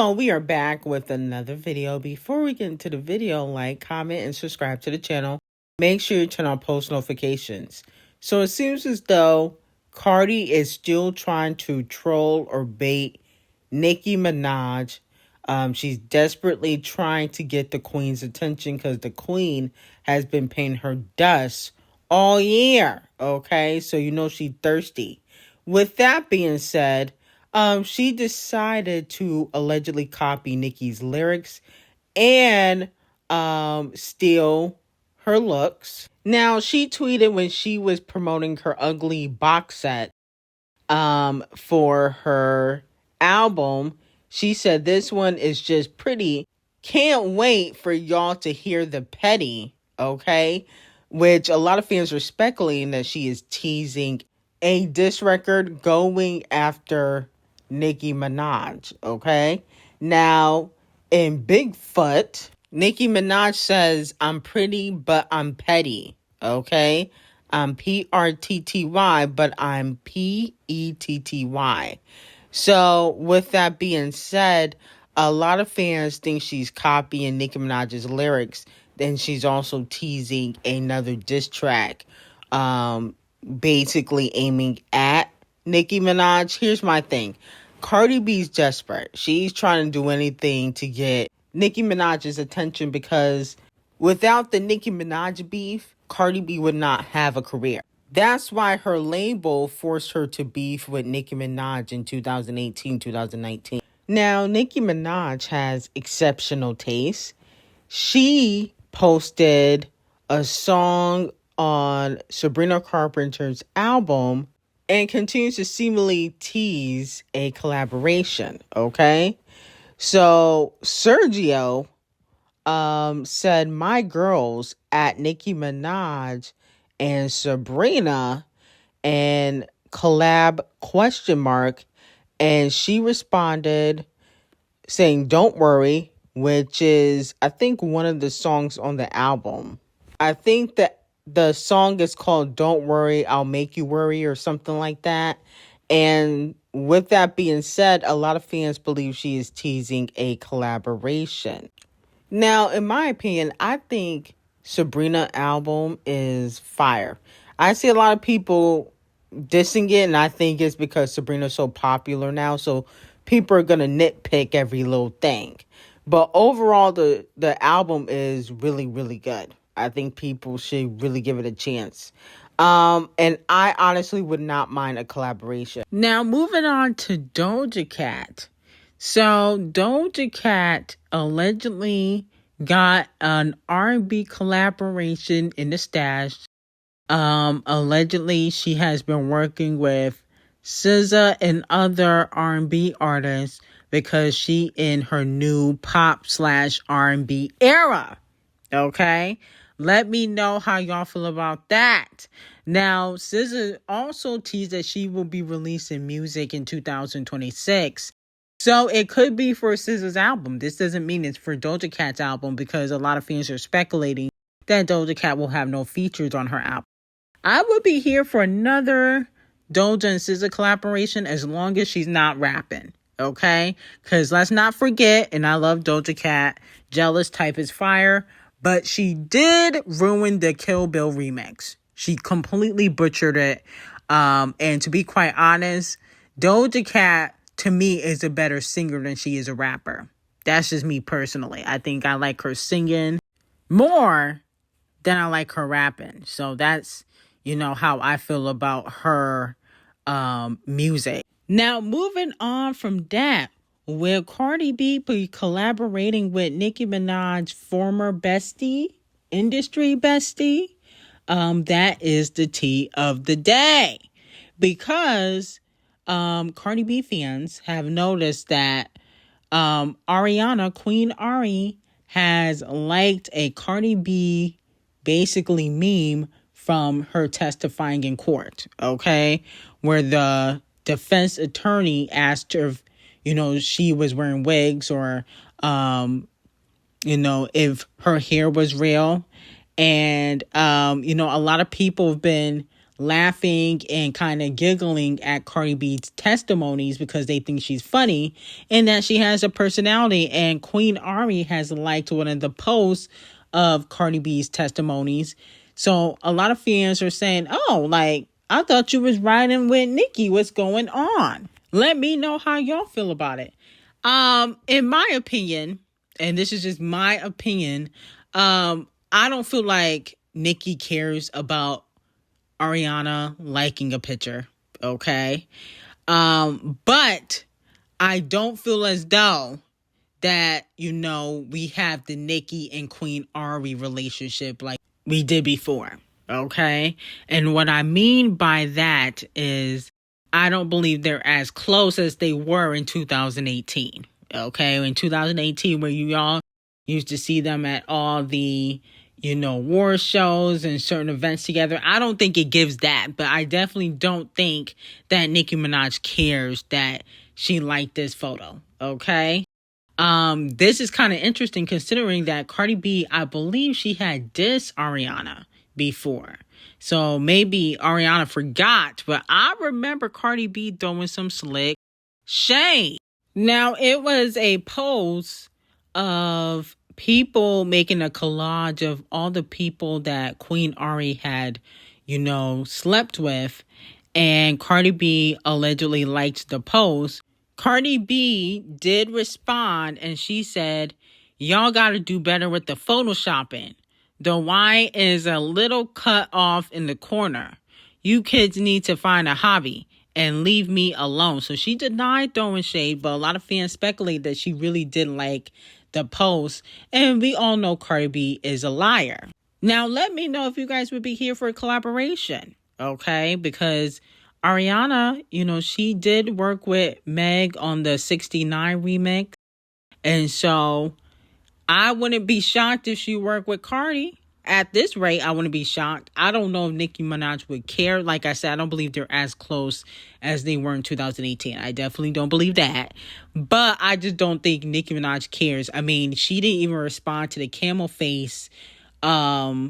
Hello, we are back with another video. Before we get into the video, like, comment, and subscribe to the channel. Make sure you turn on post notifications. So it seems as though Cardi is still trying to troll or bait Nicki Minaj. She's desperately trying to get the queen's attention because the queen has been paying her dust all year. Okay, so you know she's thirsty. With that being said, she decided to allegedly copy Nicki's lyrics and steal her looks. Now, she tweeted when she was promoting her ugly box set for her album. She said, "This one is just pretty. Can't wait for y'all to hear the petty," okay? Which a lot of fans are speculating that she is teasing a diss record going after Nicki Minaj, okay? Now, in Bigfoot, Nicki Minaj says, "I'm pretty, but I'm petty," okay? I'm P-R-T-T-Y, but I'm P-E-T-T-Y. So, with that being said, a lot of fans think she's copying Nicki Minaj's lyrics. Then she's also teasing another diss track, basically aiming at Nicki Minaj. Here's my thing. Cardi B's desperate. She's trying to do anything to get Nicki Minaj's attention because without the Nicki Minaj beef, Cardi B would not have a career. That's why her label forced her to beef with Nicki Minaj in 2018, 2019. Now, Nicki Minaj has exceptional taste. She posted a song on Sabrina Carpenter's album and continues to seemingly tease a collaboration, okay? So, Sergio said, "My girls at Nicki Minaj and Sabrina and collab question mark." And she responded saying, "Don't worry," which is, I think, one of the songs on the album. I think that the song is called "Don't Worry, I'll Make You Worry" or something like that. And with that being said, a lot of fans believe she is teasing a collaboration. Now, in my opinion, I think Sabrina album is fire. I see a lot of people dissing it, and I think it's because Sabrina's so popular now, so people are gonna nitpick every little thing. But overall, the album is really, really good. I think people should really give it a chance. And I honestly would not mind a collaboration. Now, moving on to Doja Cat. So, Doja Cat allegedly got an R&B collaboration in the stash. Allegedly, she has been working with SZA and other R&B artists because she in her new pop/R&B era. Okay? Let me know how y'all feel about that. Now, SZA also teased that she will be releasing music in 2026. So it could be for SZA's album. This doesn't mean it's for Doja Cat's album because a lot of fans are speculating that Doja Cat will have no features on her album. I would be here for another Doja and SZA collaboration as long as she's not rapping, okay? Because let's not forget, and I love Doja Cat, Jealous Type is fire, but she did ruin the Kill Bill remix. She completely butchered it. And to be quite honest, Doja Cat, to me, is a better singer than she is a rapper. That's just me personally. I think I like her singing more than I like her rapping. So that's, how I feel about her music. Now, moving on from that, will Cardi B be collaborating with Nicki Minaj's former bestie, industry bestie? That is the tea of the day. Because Cardi B fans have noticed that Ariana, Queen Ari, has liked a Cardi B basically meme from her testifying in court, okay? Where the defense attorney asked her if, she was wearing wigs or, if her hair was real. And, a lot of people have been laughing and kind of giggling at Cardi B's testimonies because they think she's funny and that she has a personality. And Queen Ari has liked one of the posts of Cardi B's testimonies. So a lot of fans are saying, oh, like, I thought you was riding with Nicki. What's going on? Let me know how y'all feel about it. In my opinion, and this is just my opinion, I don't feel like Nicki cares about Ariana liking a picture, okay? But I don't feel as though that, we have the Nicki and Queen Ari relationship like we did before, okay? And what I mean by that is I don't believe they're as close as they were in 2018, okay? In 2018, where you all used to see them at all the war shows and certain events together. I don't think it gives that, but I definitely don't think that Nicki Minaj cares that she liked this photo, okay? This is kind of interesting considering that Cardi B, I believe she had dissed Ariana before. So maybe Ariana forgot, but I remember Cardi B throwing some slick shade. Now, it was a post of people making a collage of all the people that Queen Ari had, slept with. And Cardi B allegedly liked the post. Cardi B did respond and she said, y'all got to do better with the photoshopping. The Y is a little cut off in the corner. You kids need to find a hobby and leave me alone. So she denied throwing shade, but a lot of fans speculate that she really did like the post. And we all know Cardi B is a liar. Now, let me know if you guys would be here for a collaboration, okay? Because Ariana, she did work with Meg on the 69 remix. And so I wouldn't be shocked if she worked with Cardi. At this rate, I wouldn't be shocked. I don't know if Nicki Minaj would care. Like I said, I don't believe they're as close as they were in 2018. I definitely don't believe that. But I just don't think Nicki Minaj cares. I mean, she didn't even respond to the camel face, sample.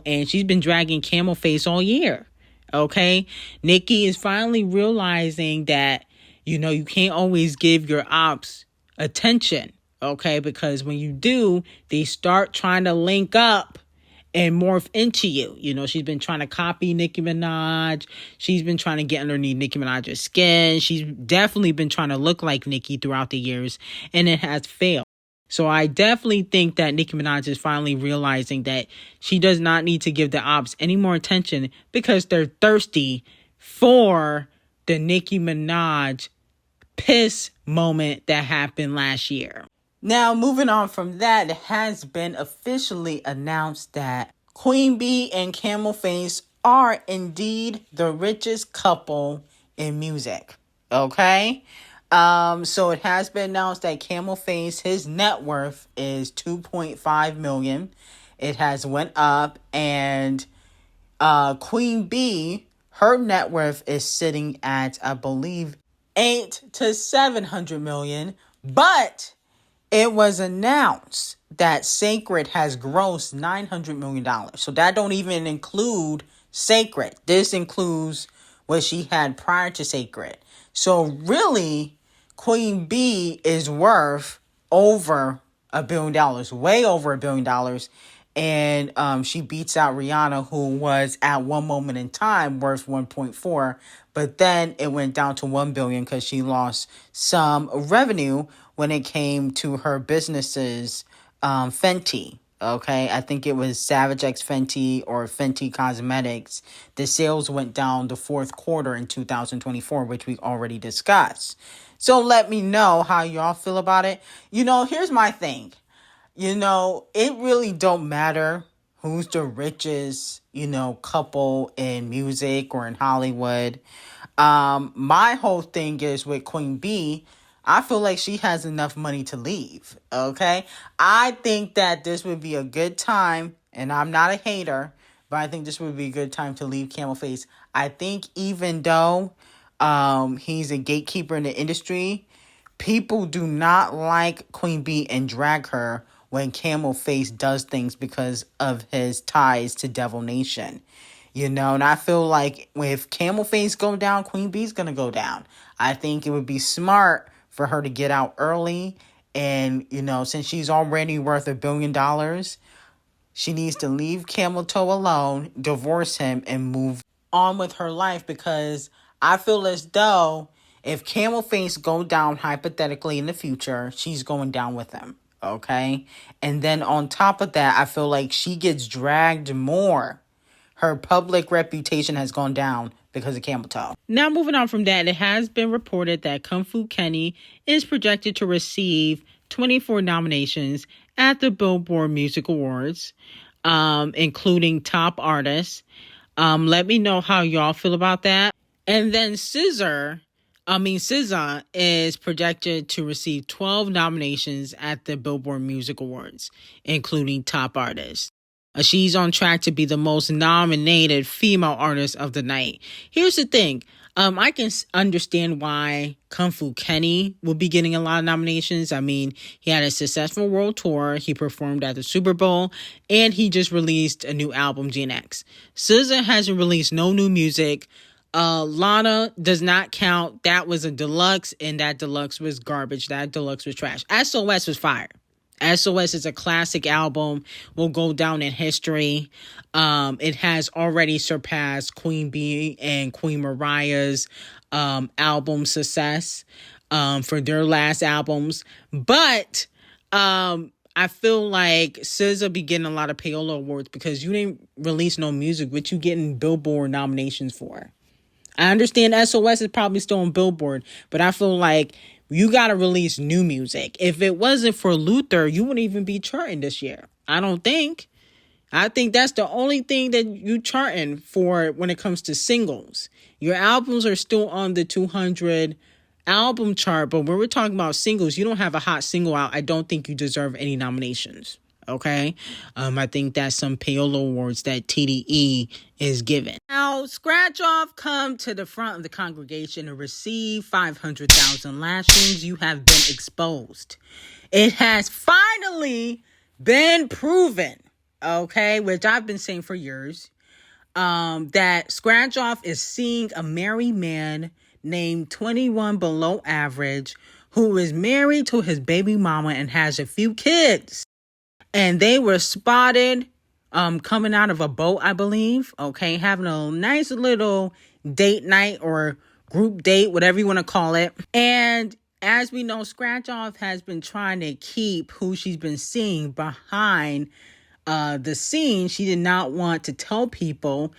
And she's been dragging camel face all year. Okay? Nicki is finally realizing that, you can't always give your ops attention. Okay, because when you do, they start trying to link up and morph into you. She's been trying to copy Nicki Minaj. She's been trying to get underneath Nicki Minaj's skin. She's definitely been trying to look like Nicki throughout the years, and it has failed. So I definitely think that Nicki Minaj is finally realizing that she does not need to give the ops any more attention because they're thirsty for the Nicki Minaj piss moment that happened last year. Now, moving on from that, it has been officially announced that Queen Bee and Camel Face are indeed the richest couple in music. Okay? So it has been announced that Camel Face, his net worth is $2.5 million. It has went up, and Queen Bee, her net worth is sitting at, I believe, $800 to $700 million, but it was announced that Sacred has grossed $900 million. So that don't even include Sacred. This includes what she had prior to Sacred. So really, Queen Bee is worth over $1 billion, way over $1 billion. And she beats out Rianna, who was at one moment in time worth 1.4. But then it went down to 1 billion because she lost some revenue when it came to her businesses, Fenty. Okay, I think it was Savage X Fenty or Fenty Cosmetics. The sales went down the fourth quarter in 2024, which we already discussed. So let me know how y'all feel about it. Here's my thing. It really don't matter who's the richest, couple in music or in Hollywood. My whole thing is with Queen Bee, I feel like she has enough money to leave, okay? I think that this would be a good time, and I'm not a hater, but I think this would be a good time to leave Camel Face. I think even though he's a gatekeeper in the industry, people do not like Queen Bee and drag her when Camel Face does things because of his ties to Devil Nation. And I feel like if Camel Face go down, Queen B's gonna go down. I think it would be smart for her to get out early. And, since she's already worth $1 billion, she needs to leave Camel Toe alone, divorce him, and move on with her life, because I feel as though if Camel Face go down hypothetically in the future, she's going down with him. Okay? And then on top of that, I feel like she gets dragged more. Her public reputation has gone down because of Camel Toe. Now, moving on from that, it has been reported that Kung Fu Kenny is projected to receive 24 nominations at the Billboard Music Awards, including Top Artist. Let me know how y'all feel about that. And then SZA is projected to receive 12 nominations at the Billboard Music Awards, including Top Artist. She's on track to be the most nominated female artist of the night. Here's the thing. I can understand why Kung Fu Kenny will be getting a lot of nominations. I mean, he had a successful world tour. He performed at the Super Bowl, and he just released a new album, GNX. SZA hasn't released no new music. Lana does not count. That was a deluxe, and that deluxe was garbage. That deluxe was trash. SOS was fire. SOS is a classic album, will go down in history. It has already surpassed Queen Bee and Queen Mariah's album success for their last albums. But I feel like SZA be getting a lot of payola awards because you didn't release no music, which you getting Billboard nominations for. I understand SOS is probably still on Billboard, but I feel like you got to release new music. If it wasn't for Luther, you wouldn't even be charting this year. I don't think. I think that's the only thing that you charting for when it comes to singles. Your albums are still on the 200 album chart, but when we're talking about singles, you don't have a hot single out. I don't think you deserve any nominations. Okay? I think that's some payola awards that TDE is given. Now, Scratch Off come to the front of the congregation and receive 500,000 lashings. You have been exposed. It has finally been proven, okay, which I've been saying for years, that Scratch Off is seeing a married man named 21 Below Average who is married to his baby mama and has a few kids. And they were spotted coming out of a boat, I believe. Okay, having a nice little date night or group date, whatever you want to call it. And as we know, Scratch Off has been trying to keep who she's been seeing behind the scene. She did not want to tell people.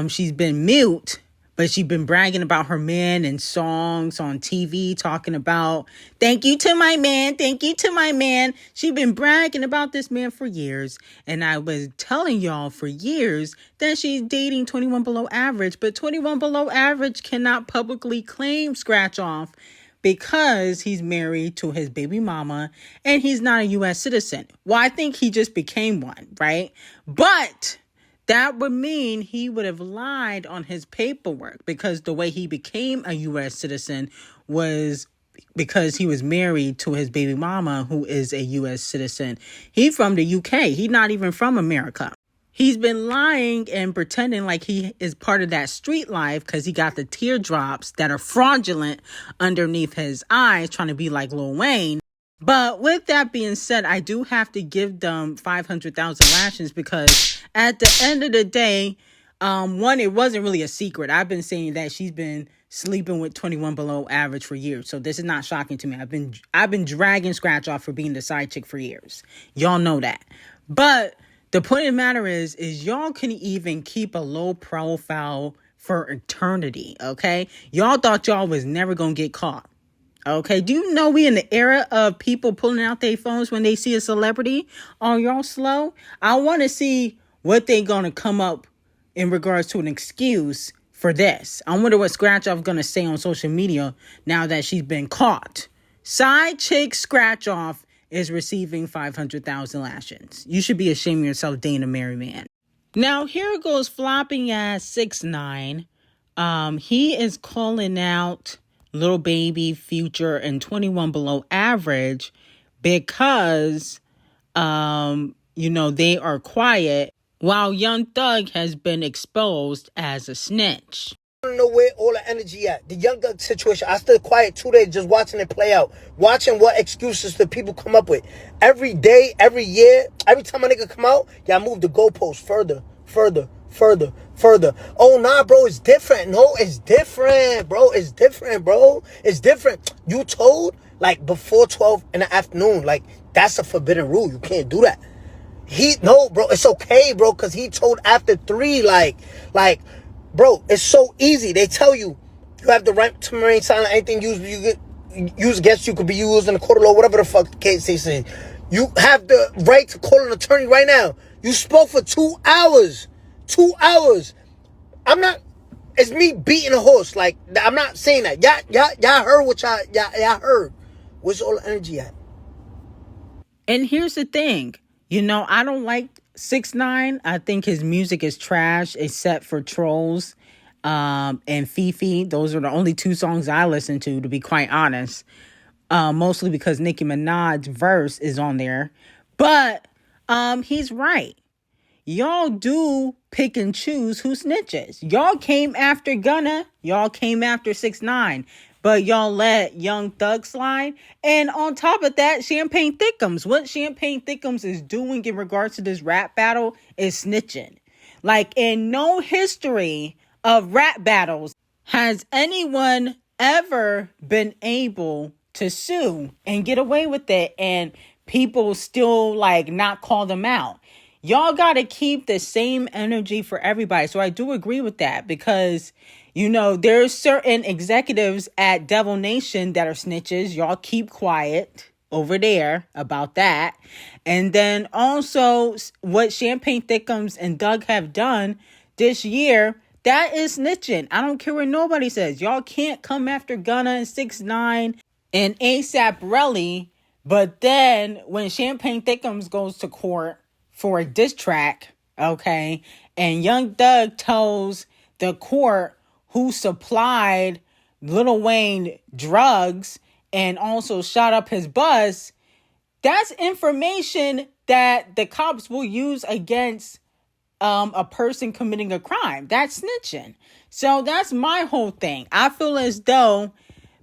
She's been mute. But she's been bragging about her man and songs on TV, talking about, thank you to my man, thank you to my man. She's been bragging about this man for years. And I was telling y'all for years that she's dating 21 Below Average. But 21 Below Average cannot publicly claim Scratch Off because he's married to his baby mama and he's not a U.S. citizen. Well, I think he just became one, right? But that would mean he would have lied on his paperwork because the way he became a U.S. citizen was because he was married to his baby mama, who is a U.S. citizen. He's from the UK. He's not even from America. He's been lying and pretending like he is part of that street life because he got the teardrops that are fraudulent underneath his eyes, trying to be like Lil Wayne. But with that being said, I do have to give them 500,000 lashes because at the end of the day, one, it wasn't really a secret. I've been saying that she's been sleeping with 21 Below Average for years. So this is not shocking to me. I've been dragging Scratch Off for being the side chick for years. Y'all know that. But the point of the matter is y'all can even keep a low profile for eternity, okay? Y'all thought y'all was never going to get caught. Okay, do you know we in the era of people pulling out their phones when they see a celebrity? Are y'all slow? I want to see what they going to come up in regards to an excuse for this. I wonder what Scratch Off going to say on social media now that she's been caught. Side chick Scratch Off is receiving 500,000 lashings. You should be ashamed of yourself dating a married man. Now, here goes flopping ass 6ix9ine. He is calling out Lil Baby, Future, and 21 Below Average because, they are quiet while Young Thug has been exposed as a snitch. I don't know where all the energy at. The Young Thug situation, I stood quiet 2 days just watching it play out. Watching what excuses the people come up with. Every day, every year, every time a nigga come out, y'all move the goalposts further. Oh, nah, bro, it's different. No, it's different, bro. It's different. You told, like, before 12 in the afternoon. Like, that's a forbidden rule. You can't do that. No, bro, it's okay, bro, because he told after 3, like, bro, it's so easy. They tell you have the right to remain silent. Anything used against you could be used in the court of law, whatever the fuck the case they say. You have the right to call an attorney right now. You spoke for 2 hours. 2 hours. It's me beating a horse. Like, I'm not saying that. Y'all heard what y'all heard. Where's all the energy at? And here's the thing. I don't like 6ix9ine. I think his music is trash, except for Trolls and Fifi. Those are the only 2 songs I listen to be quite honest. Mostly because Nicki Minaj's verse is on there. But he's right. Y'all do pick and choose who snitches. Y'all came after Gunna. Y'all came after 6ix9ine. But y'all let Young Thug slide. And on top of that, Champagne Thickums. What Champagne Thickums is doing in regards to this rap battle is snitching. Like, in no history of rap battles has anyone ever been able to sue and get away with it and people still, like, not call them out. Y'all got to keep the same energy for everybody. So I do agree with that because, there's certain executives at Devil Nation that are snitches. Y'all keep quiet over there about that. And then also what Champagne Thickums and Doug have done this year, that is snitching. I don't care what nobody says. Y'all can't come after Gunna and 6ix9ine and A$AP Rocky. But then when Champagne Thickums goes to court for a diss track, okay, and Young Thug tells the court who supplied Lil Wayne drugs and also shot up his bus, that's information that the cops will use against a person committing a crime. That's snitching. So that's my whole thing. I feel as though,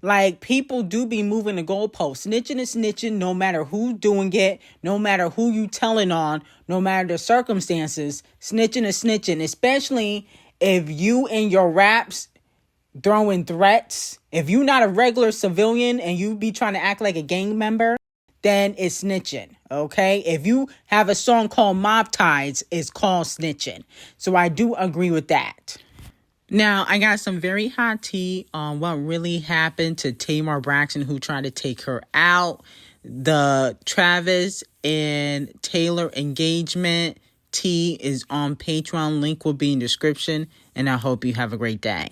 like, people do be moving the goalposts. Snitching is snitching no matter who's doing it, no matter who you telling on, no matter the circumstances. Snitching is snitching, especially if you and your raps throwing threats. If you not a regular civilian and you be trying to act like a gang member, then it's snitching, okay? If you have a song called Mob Ties, it's called snitching. So I do agree with that. Now, I got some very hot tea on what really happened to Tamar Braxton, who tried to take her out. The Travis and Taylor engagement tea is on Patreon. Link will be in the description. And I hope you have a great day.